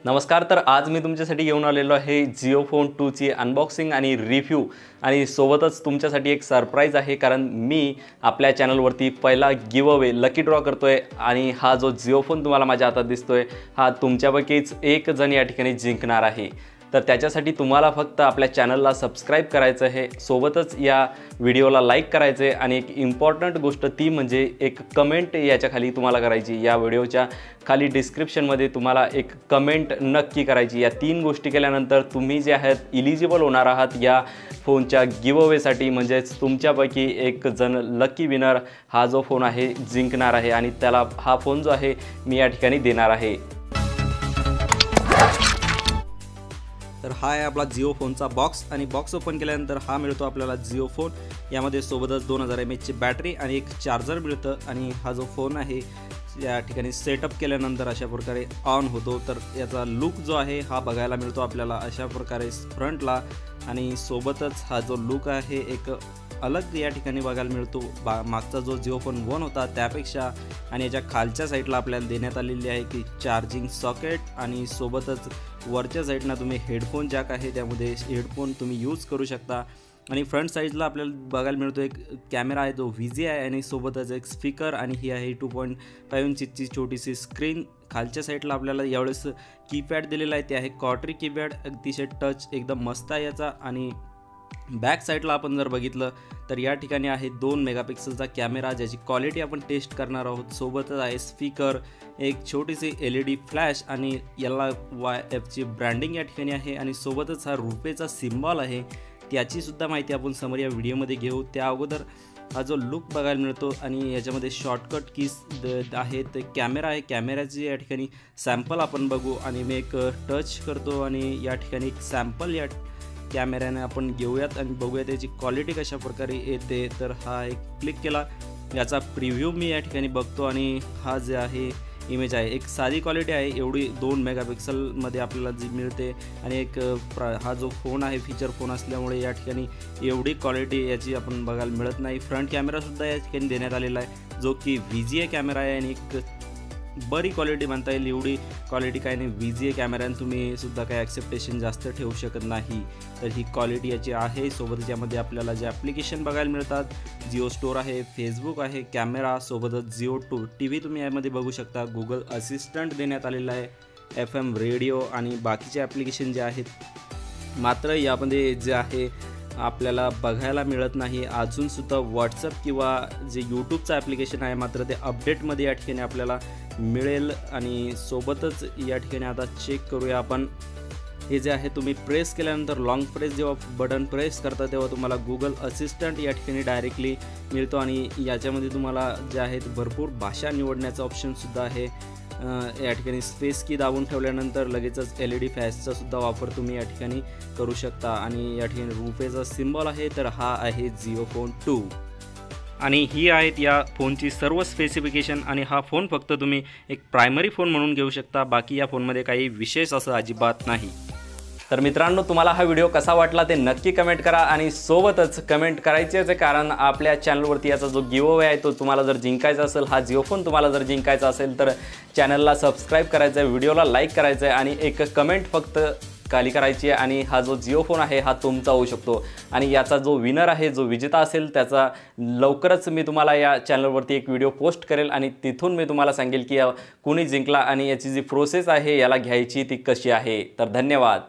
नमस्कार। तर आज मी तुमच्यासाठी घेऊन आलेलो आहे जिओ फोन 2 ची अनबॉक्सिंग आणि रिव्ह्यू आणि सोबतच तुमच्यासाठी एक सरप्राईज आहे, कारण मी आपल्या चॅनलवरती पहिला गिव अवे लकी ड्रॉ करतोय आणि हा जो जिओ फोन तुम्हाला माझ्या हातात दिसतोय हा तुमच्यापैकीच एक जण या ठिकाणी जिंकणार आहे। तर त्याच्यासाठी तुम्हाला फक्त आपल्या चॅनलला सबस्क्राइब करायचं आहे, सोबतच या व्हिडिओला लाईक करायचं आहे आणि एक इम्पॉर्टंट गोष्ट ती म्हणजे एक कमेंट याच्या खाली तुम्हाला करायची। या व्हिडिओच्या खाली डिस्क्रिप्शनमध्ये तुम्हाला एक कमेंट नक्की करायची। या 3 गोष्टी केल्यानंतर तुम्ही जे आहेत एलिजिबल होणार आहात या फोनच्या गिव अवेसाठी, म्हणजेच तुमच्यापैकी एक जण लकी विनर हा जो फोन आहे जिंकणार आहे आणि त्याला हा फोन जो आहे मी या ठिकाणी देणार आहे। तर हा आहे आपला जिओ फोनचा बॉक्स आणि बॉक्स ओपन केल्यानंतर हा मिळतो आपल्याला जिओ फोन। यामध्ये सोबतच 2000 mAh ची बॅटरी आणि एक चार्जर मिळतं आणि हा जो फोन आहे या ठिकाणी सेटअप केल्यानंतर अशा प्रकारे ऑन होतो। तर याचा लुक जो आहे हा बघायला मिळतो आपल्याला अशा प्रकारे फ्रंटला, आणि सोबतच हा जो लुक आहे एक अलग या ठिकाणी बघायला मिळतो मागचा जो जिओ फोन 1 होता त्यापेक्षा। आणि याच्या खालच्या साईडला आपल्याला देण्यात आलेली आहे की चार्जिंग सॉकेट आणि सोबतच वरच्या साईडला तुम्ही हेडफोन जॅक आहे त्यामध्ये हेडफोन तुम्ही यूज करू शकता। आणि फ्रंट साईडला आपल्याला बघायला मिळतो एक कॅमेरा आहे जो VGA आहे आणि सोबतच एक स्पीकर आणि ही आहे 2.5 इंचची छोटीशी स्क्रीन। खालच्या साईडला आपल्याला यावेळेस कीपॅड दिलेला आहे, ते आहे क्वार्टरी कीपॅड, अतिशय टच एकदम मस्त आहे याचा। आणि बॅक साईडला आपण जर बघितलं तर या ठिकाणी आहे 2 मेगापिक्सलचा कॅमेरा ज्याची क्वालिटी आपण टेस्ट करणार आहोत। सोबतच आहे स्पीकर, एक छोटीशी LED फ्लॅश आणि LYF ची ब्रँडिंग या ठिकाणी आहे आणि सोबतच हा रुपेचा सिम्बॉल आहे त्याची सुद्धा माहिती आपण समोर या व्हिडिओमध्ये घेऊ। त्या अगोदर हा जो लुक बघायला मिळतो आणि याच्यामध्ये शॉर्टकट कीज आहेत, कॅमेरा आहे, कॅमेऱ्याची या ठिकाणी सॅम्पल आपण बघू आणि मी एक टच करतो आणि या ठिकाणी एक सॅम्पल या कॅमेऱ्याने आपण घेऊयात आणि बघूयात याची क्वालिटी कशा प्रकारे येते। तर हा एक क्लिक केला, याचा प्रिव्ह्यू मी या ठिकाणी बघतो आणि हा जे आहे इमेज आहे एक साधी क्वालिटी आहे, एवढी 2 मेगापिक्सलमध्ये आपल्याला जी मिळते आणि एक हा जो फोन आहे फीचर फोन असल्यामुळे या ठिकाणी एवढी क्वालिटी याची आपण बघायला मिळत नाही। फ्रंट कॅमेरासुद्धा या ठिकाणी देण्यात आलेला आहे जो की VGA कॅमेरा आहे आणि एक बरी क्वालिटी म्हणता येईल, एवढी क्वालिटी काही नाही। VGA कॅमेऱ्याने तुम्ही सुद्धा काही ॲक्सेप्टेशन जास्त ठेवू शकत नाही, तर ही क्वालिटी याची आहे। सोबतच यामध्ये आपल्याला जे ॲप्लिकेशन बघायला मिळतात, जिओ स्टोअर आहे, फेसबुक आहे, कॅमेरा, सोबतच जिओ TV तुम्ही यामध्ये बघू शकता, गुगल असिस्टंट देण्यात आलेला आहे, FM रेडिओ आणि बाकीचे ॲप्लिकेशन जे आहेत। मात्र यामध्ये जे आहे आपल्याला बघायला मिळत नाही अजूनसुद्धा व्हॉट्सअप किंवा जे यूट्यूबचं ॲप्लिकेशन आहे, मात्र ते अपडेटमध्ये या ठिकाणी आपल्याला मिळेल। आणि सोबतच या ठिकाणी आता चेक करूया आपण, हे जे आहे तुम्ही प्रेस केल्यानंतर लॉंग प्रेस जेव्हा बटन प्रेस करता तेव्हा तुम्हाला गुगल असिस्टंट या ठिकाणी डायरेक्टली मिळतो आणि याच्यामध्ये तुम्हाला जे आहेत भरपूर भाषा निवडण्याचा ऑप्शनसुद्धा आहे। या ठिकाणी स्पेस की दाबून ठेवल्यानंतर लगेचच LED फ्लॅशचा सुद्धा वापर तुम्ही या ठिकाणी करू शकता आणि या ठिकाणी रुपेचा सिम्बॉल आहे। तर हा आहे जिओ फोन 2 आणि ही आहेत या फोनची सर्व स्पेसिफिकेशन आणि हा फोन फक्त तुम्ही एक प्रायमरी फोन म्हणून घेऊ शकता, बाकी या फोनमध्ये काही विशेष असं अजिबात नाही। तर मित्रांनो, तुम्हाला हा व्हिडिओ कसा वाटला ते नक्की कमेंट करा आणि सोबतच कमेंट करायचेच आहे, कारण आपल्या चॅनलवरती याचा जो गिव अवे आहे तो तुम्हाला जर जिंकायचा असेल, हा जिओ फोन तुम्हाला जर जिंकायचा असेल तर चॅनलला सबस्क्राईब करायचं आहे, व्हिडिओला लाईक करायचं आहे आणि एक कमेंट फक्त खाली करायची आहे आणि हा जो जिओ फोन आहे हा तुमचा होऊ शकतो। आणि याचा जो विनर आहे, जो विजेता असेल त्याचा लवकरच मी तुम्हाला या चॅनलवरती एक व्हिडिओ पोस्ट करेल आणि तिथून मी तुम्हाला सांगेल की कुणी जिंकला आणि याची जी प्रोसेस आहे याला घ्यायची ती कशी आहे। तर धन्यवाद।